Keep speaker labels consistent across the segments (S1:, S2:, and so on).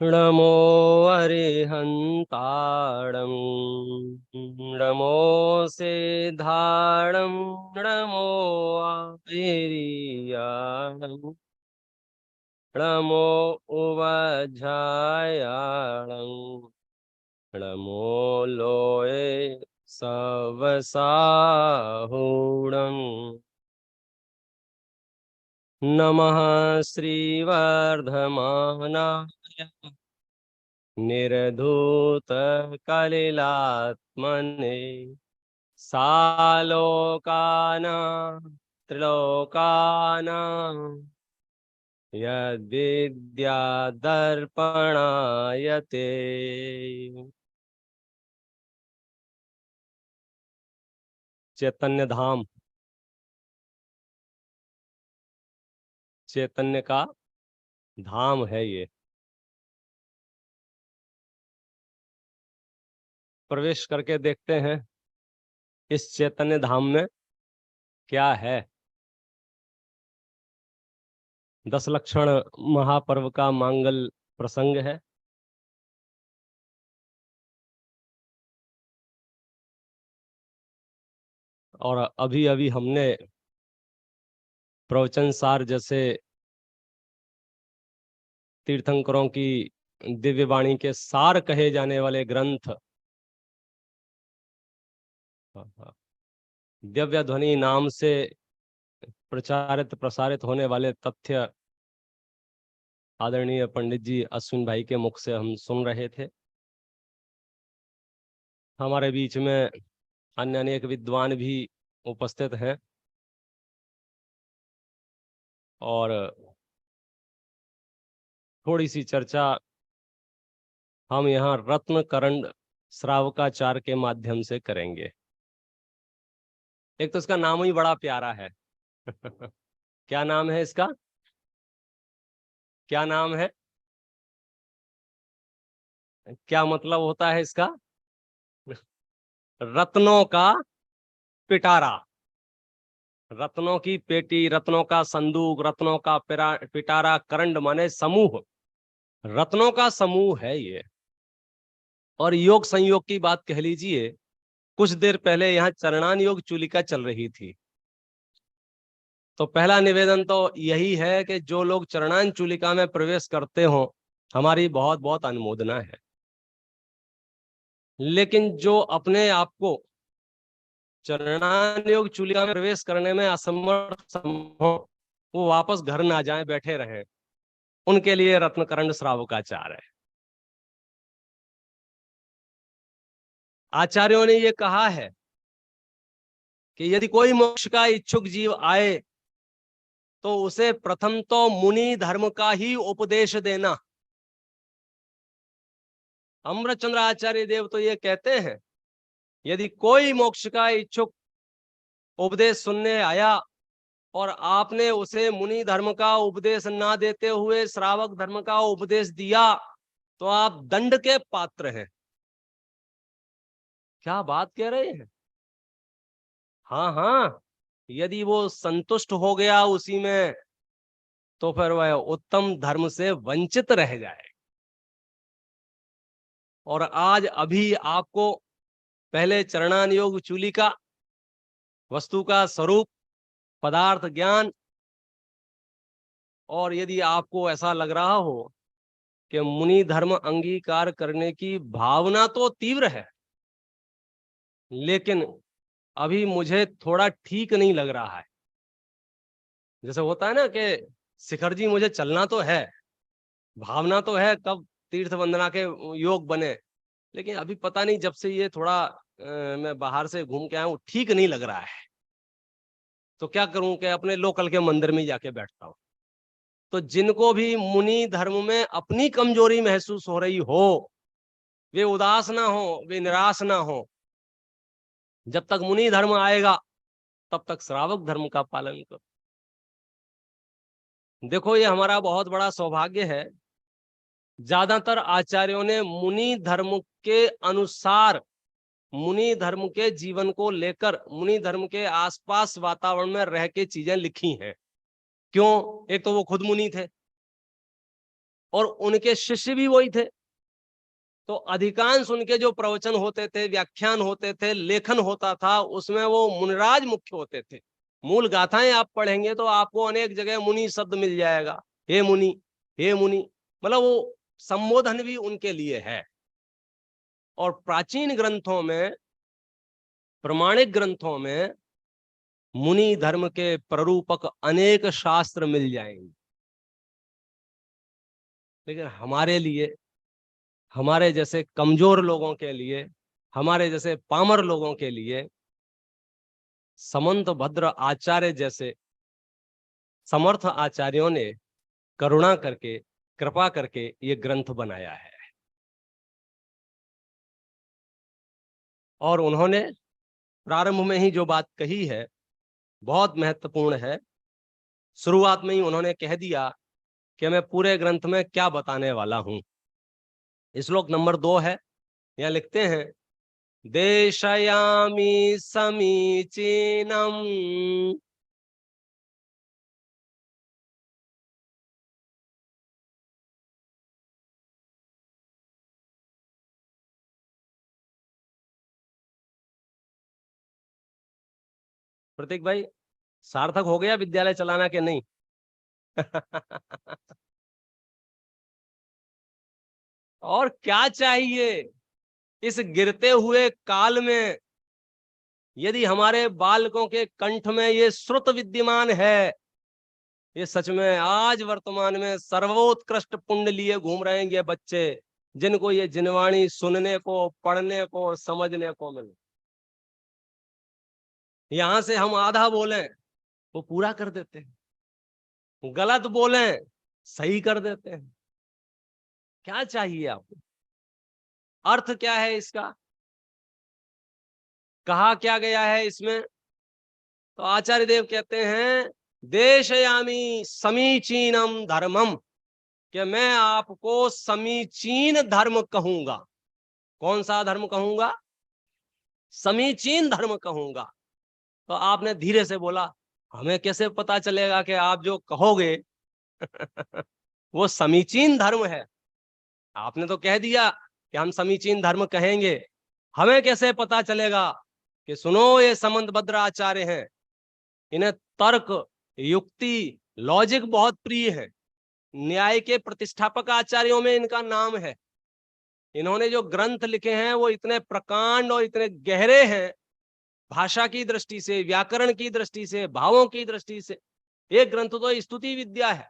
S1: नमो अरिहन्ताणं नमो सिद्धाणं नमो आपेरियाणं नमो उवझायाणं नमो लोये सवसाहुणम् नमः श्रीवर्धमानाय निर्धूतकलिलात्मने सालोकानां त्रिलोकानां यद्विद्यादर्पणायते। चैतन्य धाम, चैतन्य का धाम है ये। प्रवेश करके देखते हैं इस चैतन्य धाम में क्या है। 10 लक्षण महापर्व का मांगल प्रसंग है। और अभी अभी हमने प्रवचन सार जैसे तीर्थंकरों की दिव्य वाणी के सार कहे जाने वाले ग्रंथ दिव्य ध्वनि नाम से प्रचारित प्रसारित होने वाले तथ्य आदरणीय पंडित जी अश्विन भाई के मुख से हम सुन रहे थे। हमारे बीच में अन्य अनेक विद्वान भी उपस्थित हैं और थोड़ी सी चर्चा हम यहाँ रत्न करंड श्रावकाचार के माध्यम से करेंगे। एक तो इसका नाम ही बड़ा प्यारा है। क्या नाम है इसका? क्या नाम है? क्या मतलब होता है इसका? रत्नों का पिटारा। रत्नों की पेटी, रत्नों का संदूक, रत्नों का पिटारा, करंड माने समूह। रत्नों का समूह है ये। और योग संयोग की बात कह लीजिए, कुछ देर पहले यहाँ चरणान योग चूलिका चल रही थी। तो पहला निवेदन तो यही है कि जो लोग चरणान चूलिका में प्रवेश करते हो, हमारी बहुत बहुत अनुमोदना है। लेकिन जो अपने आप को चरणान योग चूलिका में प्रवेश करने में असमर्थ हो, वो वापस घर ना जाएं, बैठे रहें। उनके लिए रत्नकरंड श्रावकाचार है। आचार्यों ने ये कहा है कि यदि कोई मोक्ष का इच्छुक जीव आए तो उसे प्रथम तो मुनि धर्म का ही उपदेश देना। अमृतचंद्र आचार्य देव तो ये कहते हैं, यदि कोई मोक्ष का इच्छुक उपदेश सुनने आया और आपने उसे मुनि धर्म का उपदेश ना देते हुए श्रावक धर्म का उपदेश दिया तो आप दंड के पात्र हैं। क्या बात कह रहे हैं? हाँ हाँ, यदि वो संतुष्ट हो गया उसी में तो फिर वह उत्तम धर्म से वंचित रह जाए। और आज अभी आपको पहले चरणान योग चूलिका, वस्तु का स्वरूप, पदार्थ ज्ञान, और यदि आपको ऐसा लग रहा हो कि मुनि धर्म अंगीकार करने की भावना तो तीव्र है, लेकिन अभी मुझे थोड़ा ठीक नहीं लग रहा है। जैसे होता है ना कि शिखर जी मुझे चलना तो है, भावना तो है कब तीर्थ वंदना के योग बने, लेकिन अभी पता नहीं, जब से ये थोड़ा मैं बाहर से घूम के आया हूँ, ठीक नहीं लग रहा है। तो क्या करूं कि अपने लोकल के मंदिर में जाके बैठता हूं। तो जिनको भी मुनि धर्म में अपनी कमजोरी महसूस हो रही हो, वे उदास ना हो, वे निराश ना हो। जब तक मुनि धर्म आएगा तब तक श्रावक धर्म का पालन करो। देखो, ये हमारा बहुत बड़ा सौभाग्य है। ज्यादातर आचार्यों ने मुनि धर्म के अनुसार, मुनि धर्म के जीवन को लेकर, मुनि धर्म के आसपास वातावरण में रह के चीजें लिखी हैं। क्यों? एक तो वो खुद मुनि थे, और उनके शिष्य भी वही थे। तो अधिकांश उनके जो प्रवचन होते थे, व्याख्यान होते थे, लेखन होता था, उसमें वो मुनिराज मुख्य होते थे। मूल गाथाएं आप पढ़ेंगे तो आपको अनेक जगह मुनि शब्द मिल जाएगा, हे मुनि, हे मुनि, मतलब वो संबोधन भी उनके लिए है। और प्राचीन ग्रंथों में, प्रमाणिक ग्रंथों में मुनि धर्म के प्ररूपक अनेक शास्त्र मिल जाएंगे। लेकिन हमारे लिए, हमारे जैसे कमजोर लोगों के लिए, हमारे जैसे पामर लोगों के लिए समंत भद्र आचार्य जैसे समर्थ आचार्यों ने करुणा करके, कृपा करके ये ग्रंथ बनाया है। और उन्होंने प्रारंभ में ही जो बात कही है बहुत महत्वपूर्ण है। शुरुआत में ही उन्होंने कह दिया कि मैं पूरे ग्रंथ में क्या बताने वाला हूं। श्लोक नंबर 2 है, यहां लिखते हैं, देशयामि समीचीनम। प्रतीक भाई, सार्थक हो गया विद्यालय चलाना के नहीं? और क्या चाहिए इस गिरते हुए काल में? यदि हमारे बालकों के कंठ में ये श्रुत विद्यमान है, ये सच में आज वर्तमान में सर्वोत्कृष्ट पुण्य लिए घूम रहे हैं ये बच्चे, जिनको ये जिनवाणी सुनने को, पढ़ने को, समझने को मिले। यहां से हम आधा बोले वो पूरा कर देते हैं, गलत बोले सही कर देते हैं। क्या चाहिए आपको? अर्थ क्या है इसका? कहा क्या गया है इसमें? तो आचार्य देव कहते हैं, देशयामी समीचीनम धर्मम, कि मैं आपको समीचीन धर्म कहूंगा। कौन सा धर्म कहूंगा? समीचीन धर्म कहूंगा। तो आपने धीरे से बोला, हमें कैसे पता चलेगा कि आप जो कहोगे वो समीचीन धर्म है? आपने तो कह दिया कि हम समीचीन धर्म कहेंगे, हमें कैसे पता चलेगा? कि सुनो, ये समंतभद्र आचार्य हैं, इन्हें तर्क, युक्ति, लॉजिक बहुत प्रिय है। न्याय के प्रतिष्ठापक आचार्यों में इनका नाम है। इन्होंने जो ग्रंथ लिखे हैं वो इतने प्रकांड और इतने गहरे हैं, भाषा की दृष्टि से, व्याकरण की दृष्टि से, भावों की दृष्टि से। एक ग्रंथ तो स्तुति विद्या है,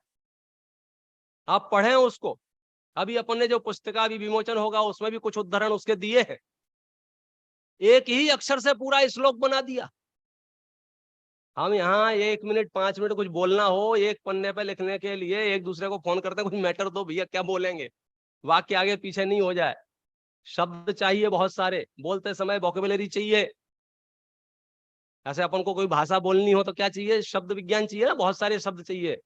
S1: आप पढ़ें उसको। अभी अपन ने जो पुस्तिका भी विमोचन होगा उसमें भी कुछ उदाहरण उसके दिए हैं। एक ही अक्षर से पूरा श्लोक बना दिया। हम यहाँ 1 मिनट 5 मिनट कुछ बोलना हो, एक पन्ने पे लिखने के लिए एक दूसरे को फोन करते हैं, कुछ मैटर दो भैया, क्या बोलेंगे, वाक्य आगे पीछे नहीं हो जाए। शब्द चाहिए बहुत सारे, बोलते समय वोकैबुलरी चाहिए। ऐसे अपन को कोई भाषा बोलनी हो तो क्या चाहिए? शब्द विज्ञान चाहिए ना, बहुत सारे शब्द चाहिए।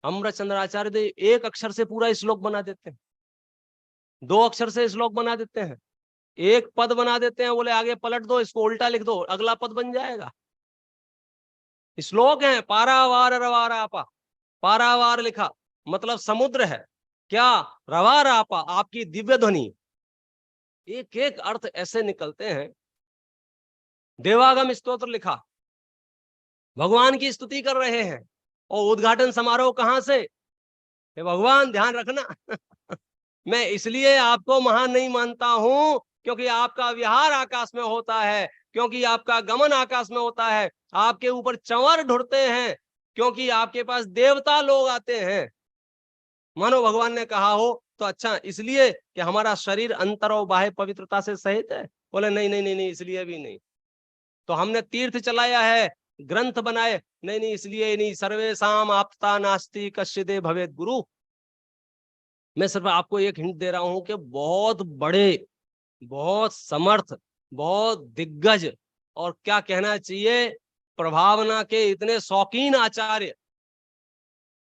S1: अमृतचंद्र आचार्य देव एक अक्षर से पूरा श्लोक बना देते हैं, 2 अक्षर से श्लोक बना देते हैं, एक पद बना देते हैं, बोले आगे पलट दो, इसको उल्टा लिख दो, अगला पद बन जाएगा। श्लोक है, पारावार रवारापा, पारावार लिखा मतलब समुद्र है, क्या रवारापा आपकी दिव्य ध्वनि। एक एक अर्थ ऐसे निकलते हैं। देवागम स्तोत्र लिखा, भगवान की स्तुति कर रहे हैं, और उद्घाटन समारोह कहां से? भगवान ध्यान रखना मैं इसलिए आपको महान नहीं मानता हूं क्योंकि आपका विहार आकाश में होता है, क्योंकि आपका गमन आकाश में होता है, आपके ऊपर चंवर ढुरते हैं, क्योंकि आपके पास देवता लोग आते हैं। मानो भगवान ने कहा हो तो अच्छा, इसलिए कि हमारा शरीर अंतर और बाह्य पवित्रता से सहित है? बोले नहीं नहीं नहीं नहीं, इसलिए भी नहीं। तो हमने तीर्थ चलाया है, ग्रंथ बनाए, नहीं नहीं इसलिए नहीं। सर्वेशाम आपता नास्ति कश्चिदे भवेद गुरु। मैं सिर्फ आपको एक हिंट दे रहा हूं कि बहुत बड़े, बहुत समर्थ, बहुत दिग्गज, और क्या कहना चाहिए, प्रभावना के इतने शौकीन आचार्य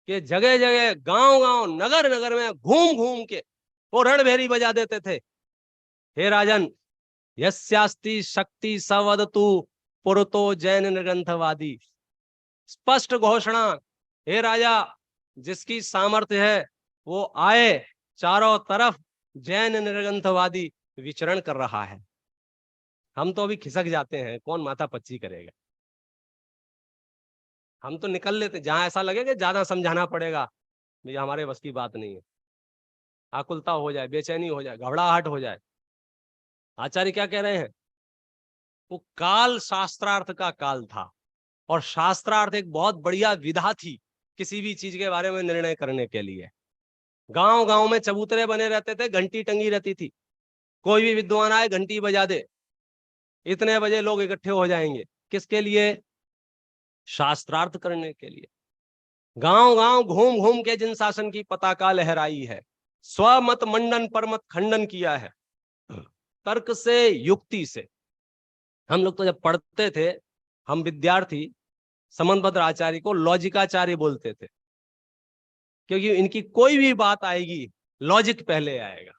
S1: कि जगह जगह, गांव गांव, नगर नगर में घूम घूम के वो रणभेरी बजा देते थे। हे राजन, यस्यास्ति शक्ति सवदतु पुरतो जैन ग्रंथवादी। स्पष्ट घोषणा, हे राजा, जिसकी सामर्थ्य है वो आए, चारों तरफ जैन निर्ग्रंथवादी विचरण कर रहा है। हम तो अभी खिसक जाते हैं, कौन माथा पच्ची करेगा। हम तो निकल लेते, जहां ऐसा लगे कि ज्यादा समझाना पड़ेगा, भैया हमारे बस की बात नहीं है, आकुलता हो जाए, बेचैनी हो जाए, घबराहट हो जाए। आचार्य क्या कह रहे हैं? वो काल शास्त्रार्थ का काल था, और शास्त्रार्थ एक बहुत बढ़िया विधा थी किसी भी चीज के बारे में निर्णय करने के लिए। गांव गांव में चबूतरे बने रहते थे, घंटी टंगी रहती थी, कोई भी विद्वान आए घंटी बजा दे, इतने बजे लोग इकट्ठे हो जाएंगे। किसके लिए? शास्त्रार्थ करने के लिए। गांव गांव घूम घूम के जिन शासन की पताका लहराई है, स्वमत मंडन परमत खंडन किया है, तर्क से, युक्ति से। हम लोग तो जब पढ़ते थे, हम विद्यार्थी समनभद्र आचार्य को लॉजिकाचार्य बोलते थे, क्योंकि इनकी कोई भी बात आएगी लॉजिक पहले आएगा।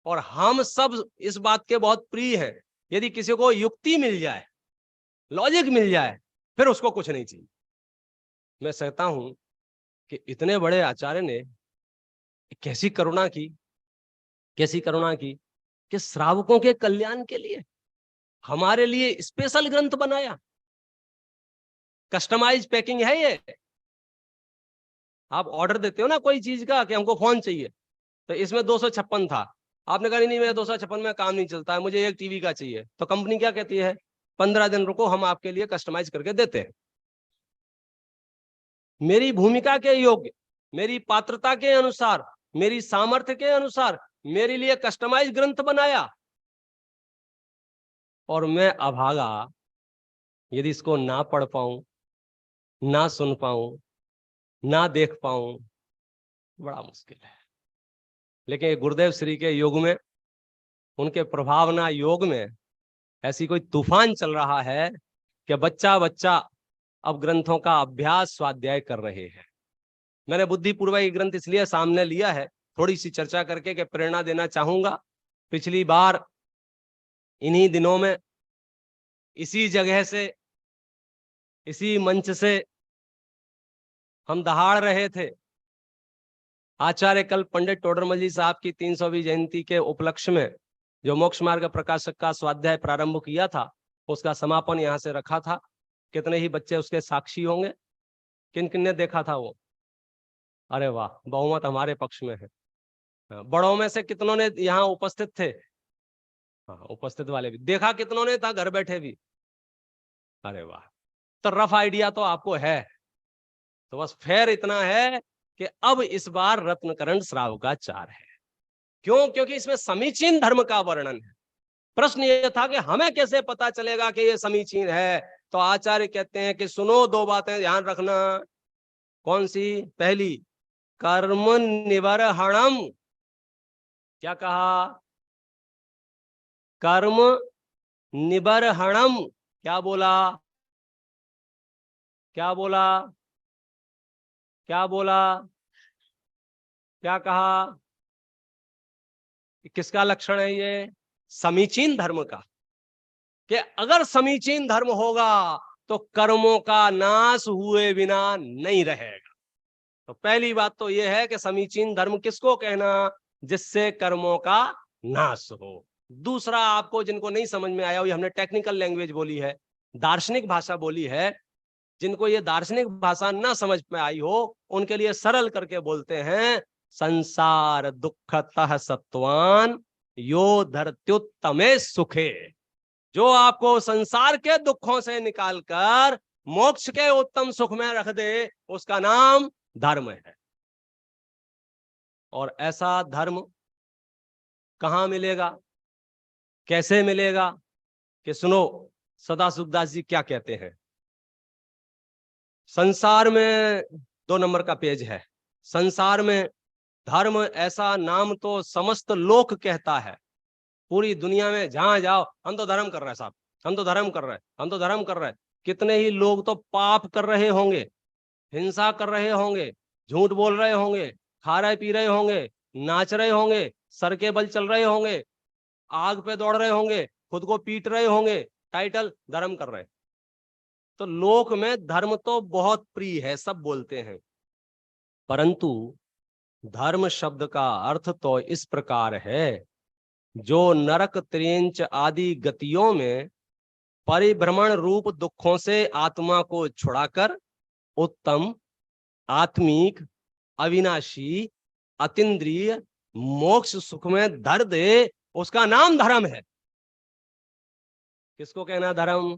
S1: और हम सब इस बात के बहुत प्रिय हैं, यदि किसी को युक्ति मिल जाए, लॉजिक मिल जाए, फिर उसको कुछ नहीं चाहिए। मैं कहता हूं कि इतने बड़े आचार्य ने कैसी करुणा की, कैसी करुणा की, कि श्रावकों के कल्याण के लिए हमारे लिए स्पेशल ग्रंथ बनाया। कस्टमाइज पैकिंग है ये। आप ऑर्डर देते हो ना कोई चीज का कि हमको फोन चाहिए, तो इसमें 256 था, आपने कहा नहीं मेरा 256 में काम नहीं चलता है, मुझे एक टीवी का चाहिए, तो कंपनी क्या कहती है? 15 दिन रुको, हम आपके लिए कस्टमाइज करके देते हैं। मेरी भूमिका के योग्य, मेरी पात्रता के अनुसार, मेरी सामर्थ्य के अनुसार मेरे लिए कस्टमाइज ग्रंथ बनाया। और मैं अभागा यदि इसको ना पढ़ पाऊं, ना सुन पाऊं, ना देख पाऊं, बड़ा मुश्किल है। लेकिन गुरुदेव श्री के युग में, उनके प्रभावना योग में ऐसी कोई तूफान चल रहा है कि बच्चा बच्चा अब ग्रंथों का अभ्यास, स्वाध्याय कर रहे हैं। मैंने बुद्धिपूर्वक ये ग्रंथ इसलिए सामने लिया है, थोड़ी सी चर्चा करके, कि प्रेरणा देना चाहूंगा। पिछली बार इन्हीं दिनों में इसी जगह से, इसी मंच से हम दहाड़ रहे थे, आचार्य कल पंडित टोडरमल जी साहब की 300वीं जयंती के उपलक्ष्य में जो मोक्ष मार्ग प्रकाशक का स्वाध्याय प्रारंभ किया था, उसका समापन यहाँ से रखा था। कितने ही बच्चे उसके साक्षी होंगे, किन किन ने देखा था वो? अरे वाह, बहुमत हमारे पक्ष में है। बड़ों में से कितनों ने यहाँ उपस्थित थे? हाँ, उपस्थित वाले भी देखा, कितनों ने था घर बैठे भी? अरे वाह, तो रफ आइडिया तो आपको है। तो बस फेर इतना है कि अब इस बार रत्नकरण श्रावकाचार है। क्यों? क्योंकि इसमें समीचीन धर्म का वर्णन है। प्रश्न ये था कि हमें कैसे पता चलेगा कि ये समीचीन है? तो आचार्य कहते हैं कि सुनो, दो बातें ध्यान रखना। कौन सी? पहली, कर्म निबर्हणम। क्या कहा? कर्म निबर्हणम। क्या बोला? क्या बोला? क्या बोला? क्या कहा? किसका लक्षण है ये? समीचीन धर्म का। कि अगर समीचीन धर्म होगा तो कर्मों का नाश हुए बिना नहीं रहेगा। तो पहली बात तो यह है कि समीचीन धर्म किसको कहना? जिससे कर्मों का नाश हो। दूसरा, आपको जिनको नहीं समझ में आया, ये हमने टेक्निकल लैंग्वेज बोली है, दार्शनिक भाषा बोली है, जिनको ये दार्शनिक भाषा ना समझ में आई हो, उनके लिए सरल करके बोलते हैं, संसार दुखतः सत्वान यो धर्त्युत्तमे सुखे। जो आपको संसार के दुखों से निकालकर मोक्ष के उत्तम सुख में रख दे, उसका नाम धर्म है। और ऐसा धर्म कहां मिलेगा, कैसे मिलेगा? कि सुनो, सदाशिवदास जी क्या कहते हैं। संसार में 2 नंबर का पेज है। संसार में धर्म ऐसा नाम तो समस्त लोक कहता है। पूरी दुनिया में जहां जाओ, हम तो धर्म कर रहे हैं साहब, हम तो धर्म कर रहे हैं, हम तो धर्म कर रहे हैं। कितने ही लोग तो पाप कर रहे होंगे, हिंसा कर रहे होंगे, झूठ बोल रहे होंगे, खा रहे पी रहे होंगे, नाच रहे होंगे, सर के बल चल रहे होंगे, आग पे दौड़ रहे होंगे, खुद को पीट रहे होंगे, टाइटल धर्म कर रहे। तो लोक में धर्म तो बहुत प्रिय है, सब बोलते हैं, परंतु धर्म शब्द का अर्थ तो इस प्रकार है, जो नरक त्रेंच आदि गतियों में परिभ्रमण रूप दुखों से आत्मा को छुड़ाकर उत्तम, आत्मिक, अविनाशी, अतीन्द्रिय मोक्ष सुख में धर दे, उसका नाम धर्म है। किसको कहना धर्म?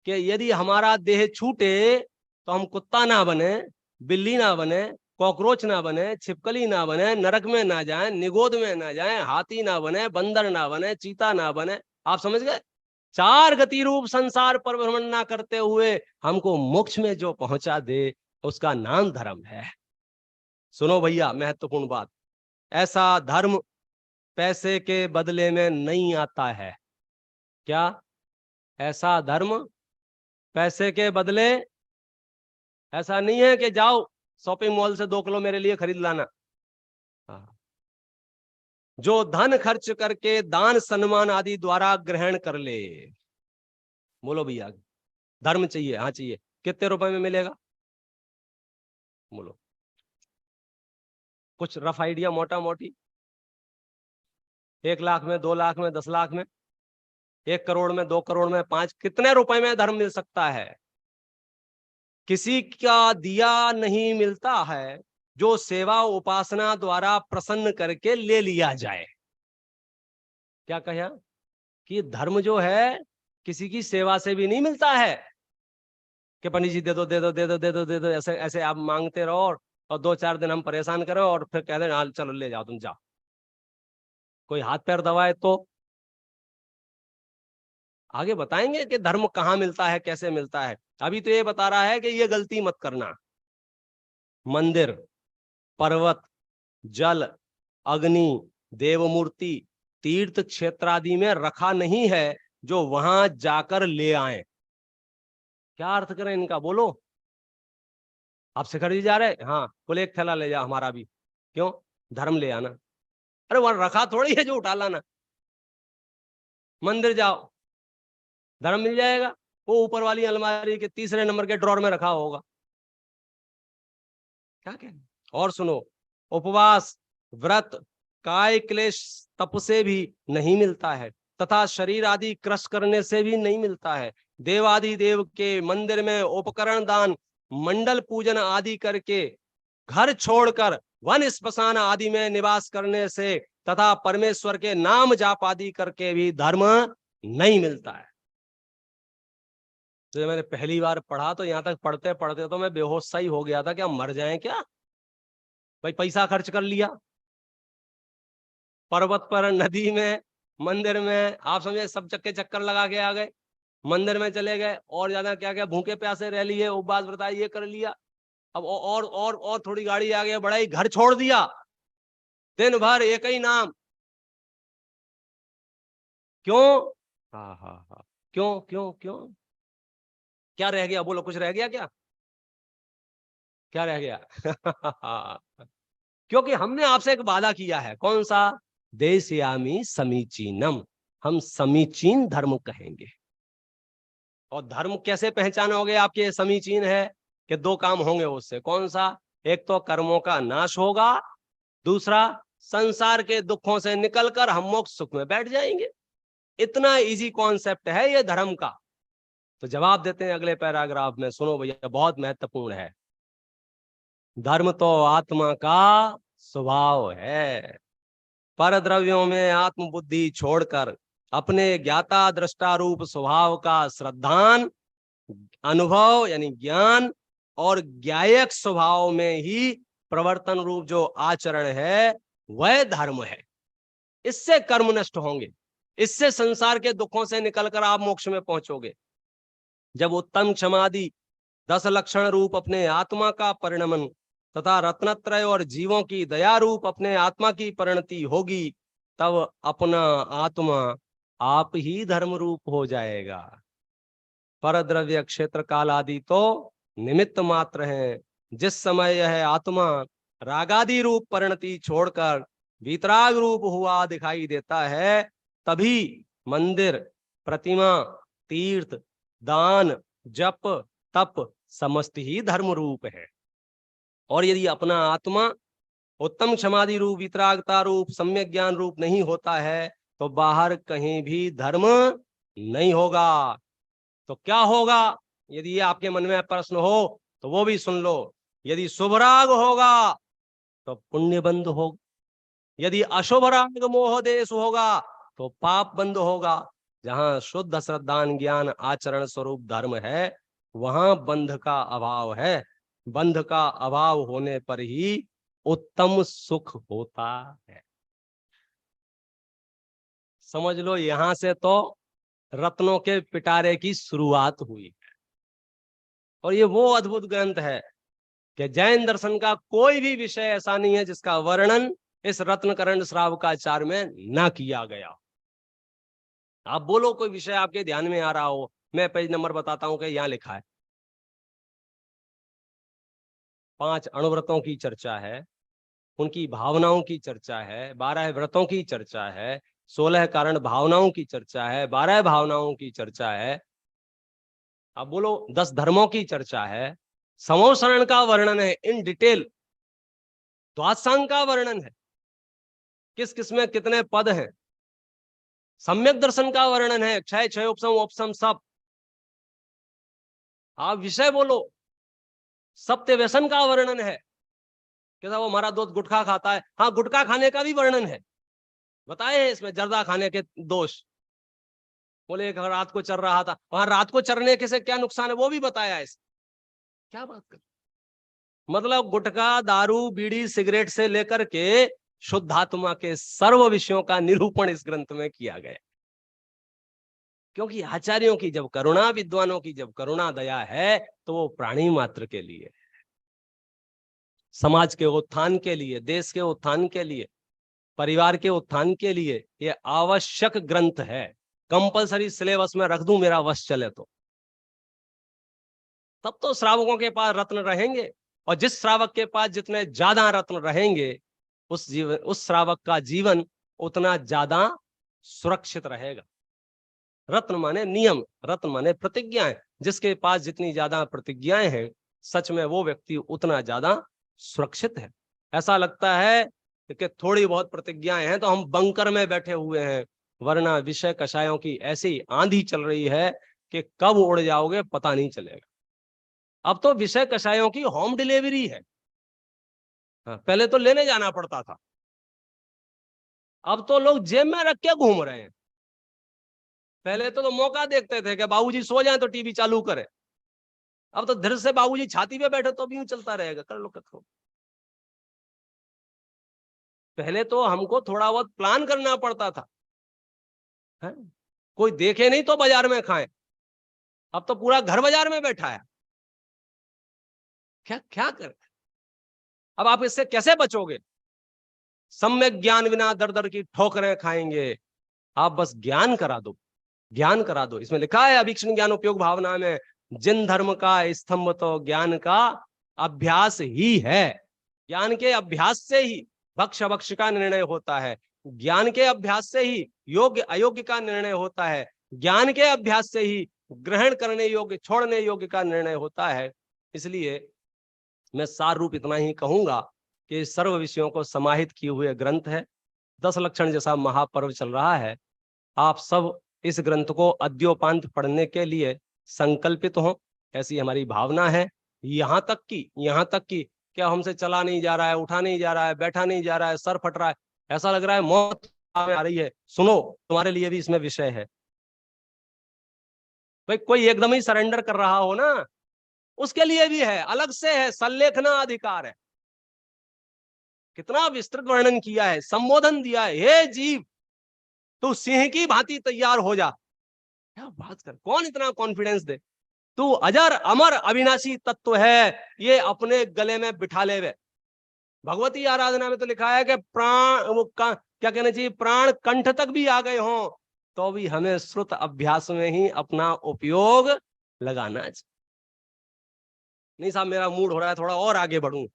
S1: कि यदि हमारा देह छूटे तो हम कुत्ता ना बने, बिल्ली ना बने, कॉकरोच ना बने, छिपकली ना बने, नरक में ना जाए, निगोद में ना जाए, हाथी ना बने, बंदर ना बने, चीता ना बने। आप समझ गए? चार गति रूप संसार पर भ्रमण ना करते हुए हमको मोक्ष में जो पहुंचा दे, उसका नाम धर्म है। सुनो भैया, महत्वपूर्ण बात, ऐसा धर्म पैसे के बदले में नहीं आता है। क्या? ऐसा धर्म पैसे के बदले, ऐसा नहीं है कि जाओ शॉपिंग मॉल से 2 किलो मेरे लिए खरीद लाना। जो धन खर्च करके दान सम्मान आदि द्वारा ग्रहण कर ले। बोलो भैया, धर्म चाहिए? हाँ चाहिए। कितने रुपए में मिलेगा? बोलो, कुछ रफ आइडिया, मोटा मोटी। 1 लाख में, 2 लाख में, 10 लाख में, 1 करोड़ में, 2 करोड़ में, 5, कितने रुपए में धर्म मिल सकता है? किसी का दिया नहीं मिलता है जो सेवा उपासना द्वारा प्रसन्न करके ले लिया जाए। क्या कहा? कि धर्म जो है किसी की सेवा से भी नहीं मिलता है कि पंडित जी दे दो दे दो दे दो दे दो दे दो, ऐसे ऐसे आप मांगते रहो और 2-4 दिन हम परेशान करें और फिर कह दें हाँ चलो ले जाओ, तुम जाओ। कोई हाथ पैर दबाए तो आगे बताएंगे कि धर्म कहाँ मिलता है, कैसे मिलता है। अभी तो ये बता रहा है कि ये गलती मत करना। मंदिर, पर्वत, जल, अग्नि, देवमूर्ति, तीर्थ क्षेत्र आदि में रखा नहीं है जो वहां जाकर ले आए। क्या अर्थ करें इनका? बोलो। आप शिखर जी जा रहे? हाँ, बोले एक थैला ले जा हमारा भी। क्यों? धर्म ले आना। अरे वहां रखा थोड़ी है जो उठा लाना। मंदिर जाओ, धर्म मिल जाएगा, वो ऊपर वाली अलमारी के तीसरे नंबर के ड्रॉर में रखा होगा। क्या कहना? और सुनो, उपवास, व्रत, काय क्लेश तप से भी नहीं मिलता है, तथा शरीर आदि क्रश करने से भी नहीं मिलता है। देवादि देव के मंदिर में उपकरण दान, मंडल पूजन आदि करके, घर छोड़कर वन स्मशान आदि में निवास करने से तथा परमेश्वर के नाम जाप आदि करके भी धर्म नहीं मिलता है। तो मैंने पहली बार पढ़ा तो यहां तक पढ़ते पढ़ते तो मैं बेहोश सा ही हो गया था, क्या मर जाए क्या भाई, पैसा खर्च कर लिया पर्वत पर, नदी में, मंदिर में, आप समझे, सब चक्के चक्कर लगा के आ गए, मंदिर में चले गए और ज्यादा क्या क्या भूखे प्यासे रह लिए, उपवास व्रत ये कर लिया। अब और थोड़ी गाड़ी आ गई, बढ़ाई, घर छोड़ दिया, दिन भर एक ही नाम। क्यों? हाँ हाँ हाँ, क्यों क्यों क्यों? क्या रह गया? बोलो, कुछ रह गया क्या? क्या रह गया? क्योंकि हमने आपसे एक वादा किया है। कौन सा? देशयामी समीचीनम, हम समीचीन धर्म कहेंगे। और धर्म कैसे पहचानोगे आपके समीचीन है? कि 2 काम होंगे उससे। कौन सा? एक तो कर्मों का नाश होगा, दूसरा संसार के दुखों से निकलकर हम मोक्ष सुख में बैठ जाएंगे। इतना इजी कॉन्सेप्ट है ये धर्म का। तो जवाब देते हैं अगले पैराग्राफ में, सुनो भैया, बहुत महत्वपूर्ण है। धर्म तो आत्मा का स्वभाव है। पर द्रव्यों में आत्मबुद्धि छोड़कर अपने ज्ञाता दृष्टा रूप स्वभाव का श्रद्धान, अनुभव यानी ज्ञान और ज्ञायक स्वभाव में ही प्रवर्तन रूप जो आचरण है वह धर्म है। इससे कर्म नष्ट होंगे, इससे संसार के दुखों से निकलकर आप मोक्ष में पहुंचोगे। जब उत्तम क्षमादि 10 लक्षण रूप अपने आत्मा का परिणमन तथा रत्नत्रय और जीवों की दया रूप अपने आत्मा की परिणति होगी, तब अपना आत्मा आप ही धर्म रूप हो जाएगा। पर द्रव्य, क्षेत्र, काल आदि तो निमित्त मात्र हैं। जिस समय यह आत्मा रागादि रूप परिणति छोड़कर वीतराग रूप हुआ दिखाई देता है, तभी मंदिर, प्रतिमा, तीर्थ, दान, जप, तप समस्त ही धर्म रूप है। और यदि अपना आत्मा उत्तम क्षमादि रूप, वितरागता रूप, सम्यक ज्ञान रूप नहीं होता है तो बाहर कहीं भी धर्म नहीं होगा। तो क्या होगा? यदि ये आपके मन में प्रश्न हो तो वो भी सुन लो। यदि शुभ राग होगा तो पुण्य बंध होगा, यदि अशुभ राग मोह देश होगा तो पाप बंद होगा। जहां शुद्ध श्रद्धान ज्ञान आचरण स्वरूप धर्म है वहां बंध का अभाव है। बंध का अभाव होने पर ही उत्तम सुख होता है। समझ लो, यहां से तो रत्नों के पिटारे की शुरुआत हुई है। और ये वो अद्भुत ग्रंथ है कि जैन दर्शन का कोई भी विषय ऐसा नहीं है जिसका वर्णन इस रत्नकरण श्रावकाचार्य में ना किया गया। आप बोलो कोई विषय आपके ध्यान में आ रहा हो, मैं पेज नंबर बताता हूं कि यहां लिखा है। 5 अणुव्रतों की चर्चा है, उनकी भावनाओं की चर्चा है, 12 व्रतों की चर्चा है, 16 कारण भावनाओं की चर्चा है, 12 भावनाओं की चर्चा है। अब बोलो 10 धर्मों की चर्चा है, समोसरण का वर्णन है इन डिटेल, द्वादशांग का वर्णन है, किस किस में कितने पद हैं, सम्यक दर्शन का वर्णन है, क्षय क्षय उपसम उपसम सब। आप विषय बोलो, सत्य व्यसन का वर्णन है, कैसा वो हमारा दोस्त गुटखा खाता है, हाँ गुटखा खाने का भी वर्णन है, बताए इसमें जर्दा खाने के दोष। बोले एक रात को चर रहा था, वहां रात को चरने के से क्या नुकसान है वो भी बताया है। क्या बात कर, मतलब गुटखा, दारू, बीड़ी, सिगरेट से लेकर के शुद्धात्मा के सर्व विषयों का निरूपण इस ग्रंथ में किया गया। क्योंकि आचार्यों की जब करुणा, विद्वानों की जब करुणा दया है तो वो प्राणी मात्र के लिए, समाज के उत्थान के लिए, देश के उत्थान के लिए, परिवार के उत्थान के लिए ये आवश्यक ग्रंथ है। कंपलसरी सिलेबस में रख दूं मेरा वश चले तो, तब तो श्रावकों के पास रत्न रहेंगे। और जिस श्रावक के पास जितने ज्यादा रत्न रहेंगे उस श्रावक का जीवन उतना ज्यादा सुरक्षित रहेगा। रत्न माने नियम, रत्न माने प्रतिज्ञाएं। जिसके पास जितनी ज्यादा प्रतिज्ञाएं हैं सच में वो व्यक्ति उतना ज्यादा सुरक्षित है। ऐसा लगता है कि थोड़ी बहुत प्रतिज्ञाएं हैं तो हम बंकर में बैठे हुए हैं, वरना विषय कषायों की ऐसी आंधी चल रही है कि कब उड़ जाओगे पता नहीं चलेगा। अब तो विषय कषायों की होम डिलीवरी है। पहले तो लेने जाना पड़ता था, अब तो लोग जेब में रख के घूम रहे हैं। पहले तो मौका देखते थे कि बाबूजी सो जाए तो टीवी चालू करे, अब तो धीरे से बाबूजी छाती पे बैठे तो भी यूं चलता रहेगा, कर लो करो। पहले तो हमको थोड़ा बहुत प्लान करना पड़ता था, है? कोई देखे नहीं तो बाजार में खाए, अब तो पूरा घर बाजार में बैठा है। क्या क्या कर, अब आप इससे कैसे बचोगे? सम्यक ज्ञान बिना दर दर की ठोकरें खाएंगे। आप बस ज्ञान करा दो, ज्ञान करा दो। इसमें लिखा है अभीक्षण ज्ञान उपयोग भावना में, जिन धर्म का स्तंभ तो ज्ञान का अभ्यास ही है। ज्ञान के अभ्यास से ही भक्ष भक्ष का निर्णय होता है, ज्ञान के अभ्यास से ही योग्य अयोग्य का निर्णय होता है, ज्ञान के अभ्यास से ही ग्रहण करने योग्य छोड़ने योग्य का निर्णय होता है। इसलिए मैं सार रूप इतना ही कहूंगा कि सर्व विषयों को समाहित किए हुए ग्रंथ है। 10 लक्षण जैसा महापर्व चल रहा है, आप सब इस ग्रंथ को अद्योपांत पढ़ने के लिए संकल्पित हो, ऐसी हमारी भावना है। यहां तक कि क्या हमसे चला नहीं जा रहा है, उठा नहीं जा रहा है, बैठा नहीं जा रहा है, सर फट रहा है, ऐसा लग रहा है मौत आ रही है, सुनो तुम्हारे लिए भी इसमें विषय है। भाई कोई एकदम ही सरेंडर कर रहा हो ना, उसके लिए भी है, अलग से है, संलेखना अधिकार है। कितना विस्तृत वर्णन किया है, संबोधन दिया है, हे जीव तू सिंह की भांति तैयार हो जा। क्या बात कर, कौन इतना कॉन्फिडेंस दे? तू अजर अमर अविनाशी तत्व है, ये अपने गले में बिठा ले वे। भगवती आराधना में तो लिखा है कि प्राण क्या कहना चाहिए, प्राण कंठ तक भी आ गए हों तो भी हमें श्रुत अभ्यास में ही अपना उपयोग लगाना चाहिए। नहीं साहब मेरा मूड हो रहा है थोड़ा और आगे बढ़ूं,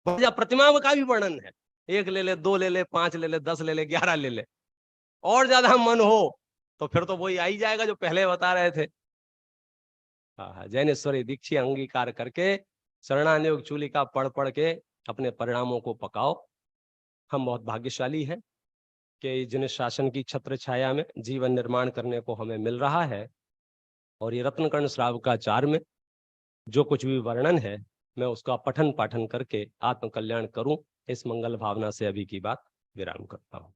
S1: प्रतिमा का भी वर्णन है, 1 ले ले, 2 ले ले, 5 ले ले, 10 ले ले, 11 ले ले, और ज्यादा मन हो तो फिर तो वही आ ही जाएगा जो पहले बता रहे थे। जैनेश्वरी दीक्षी अंगीकार करके शरणानुयोग चूलिका पढ़ पढ़ के अपने परिणामों को पकाओ। हम बहुत भाग्यशाली हैं कि जिन शासन की छत्र छाया में जीवन निर्माण करने को हमें मिल रहा है, और ये रत्नकर्ण श्रावकाचार्य में जो कुछ भी वर्णन है, मैं उसका पठन पाठन करके आत्म कल्याण करूं, इस मंगल भावना से अभी की बात विराम करता हूं।